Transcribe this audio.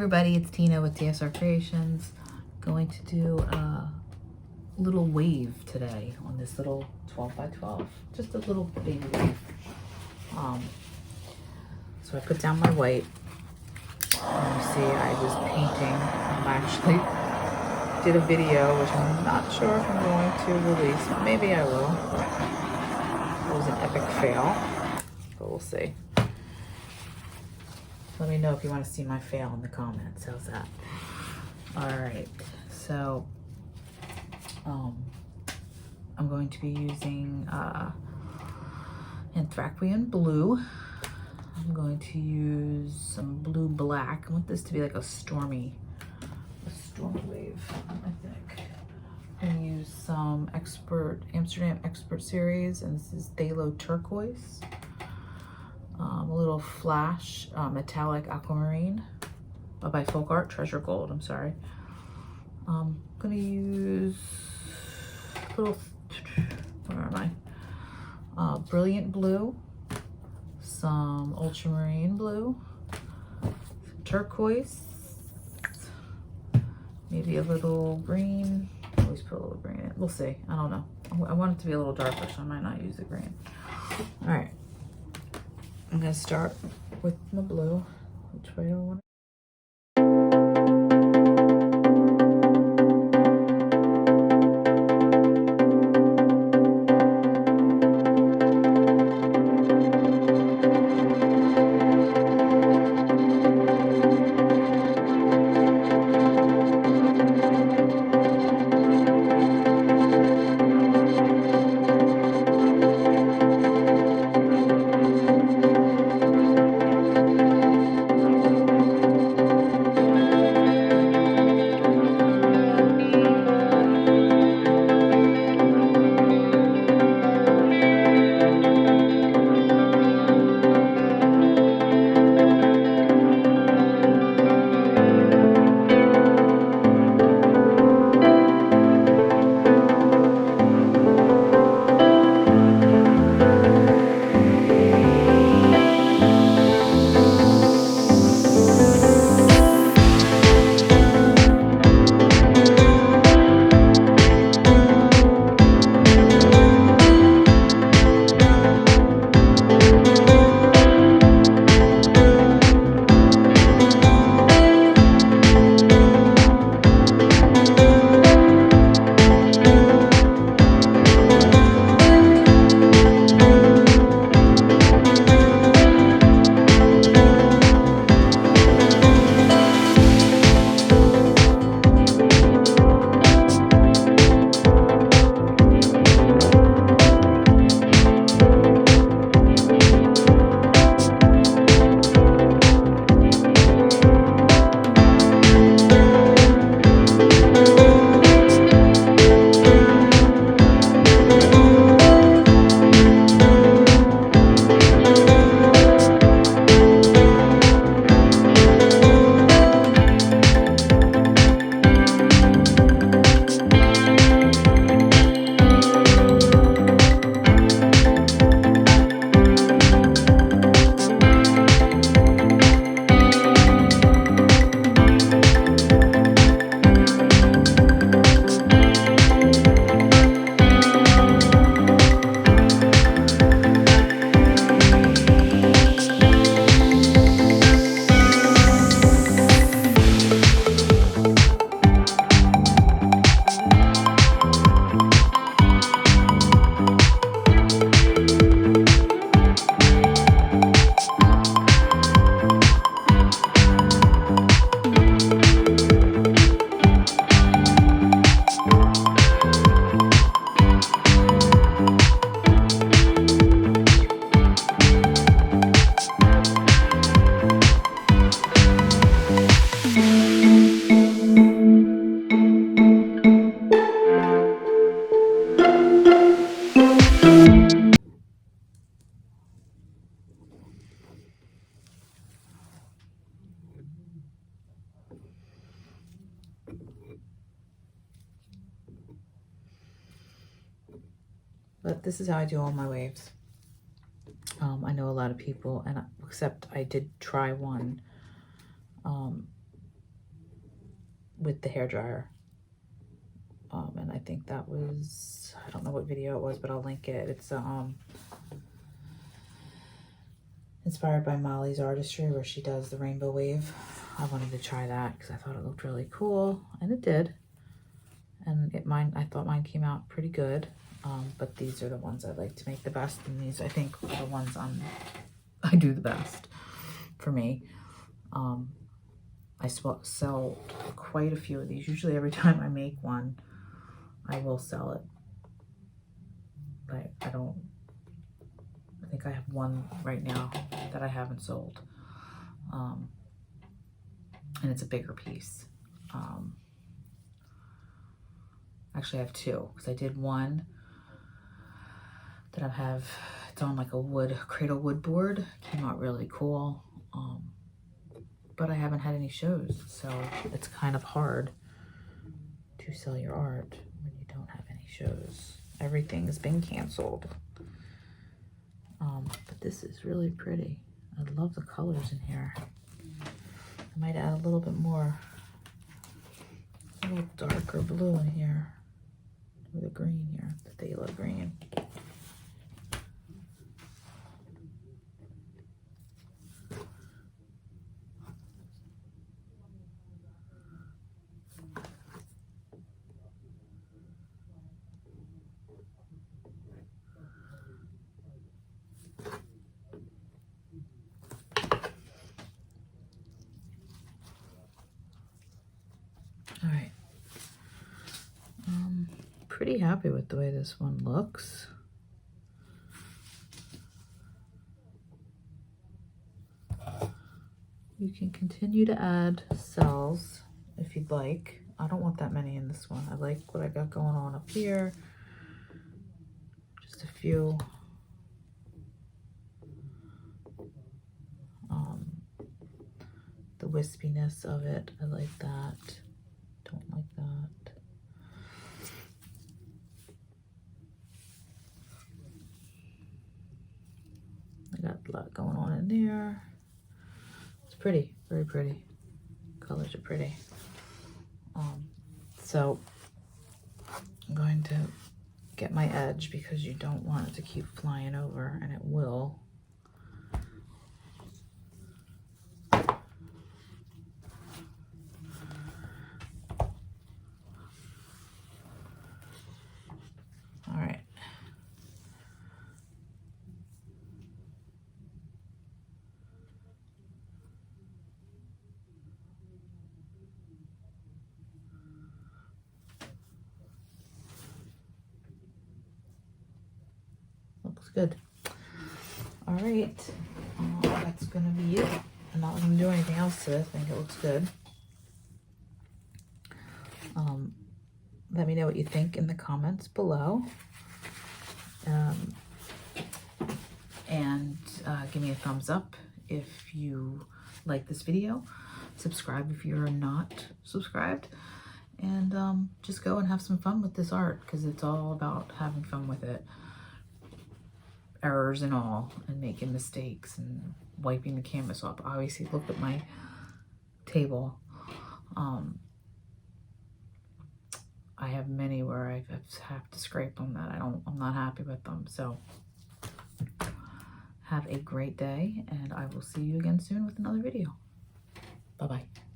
everybody, it's Tina with TSRcreations. Going to do a little wave today on this little 12 by 12, just a little baby wave. So I put down my white. You see, I was painting. I actually did a video, which I'm not sure if I'm going to release. Maybe I will. It was an epic fail, but we'll see. Let me know if you want to see my fail in the comments. How's that? All right, so I'm going to be using Anthraquinone blue. I'm going to use some blue black. I want this to be like a stormy wave, I think. I'm gonna use some Amsterdam Expert Series, and this is Thalo Turquoise. A little flash metallic Aquamarine by Folk Art, Treasure Gold, I'm sorry. I'm gonna use a little, where am I? Brilliant blue, some ultramarine blue, turquoise, maybe a little green. I always put a little green in it. We'll see. I don't know. I want it to be a little darker, so I might not use the green. All right. I'm going to start with my blue. Which way do I want to? But this is how I do all my waves. I know a lot of people, and except I did try one with the hairdryer. And I think that was, I don't know what video it was, but I'll link it. It's inspired by Molly's artistry, where she does the rainbow wave. I wanted to try that because I thought it looked really cool, and it did. And I thought mine came out pretty good. But these are the ones I like to make the best, and these I think are the ones I do the best for me. I sell quite a few of these. Usually every time I make one, I will sell it. But I think I have one right now that I haven't sold. And it's a bigger piece. Actually I have two, because I did one that I have, it's on like a cradle wood board. Came out really cool. But I haven't had any shows, so it's kind of hard to sell your art when you don't have any shows. Everything's been canceled. But this is really pretty. I love the colors in here. I might add a little bit more, a little darker blue in here with a green here, the phthalo green. All right, pretty happy with the way this one looks. You can continue to add cells if you'd like. I don't want that many in this one. I like what I got going on up here. Just a few. The wispiness of it, I like that. Don't like that. I got a lot going on in there. It's pretty, very pretty. Colors are pretty. So I'm going to get my edge, because you don't want it to keep flying over, and it will. Looks good. All right, that's gonna be it. I'm not gonna do anything else to it. I think it looks good. Let me know what you think in the comments below. And give me a thumbs up if you like this video. Subscribe if you're not subscribed. And just go and have some fun with this art, because it's all about having fun with it. Errors and all, and making mistakes and wiping the canvas off. Obviously, look at my table. I have many where I have to scrape them that I'm not happy with them. So have a great day, and I will see you again soon with another video. Bye-bye.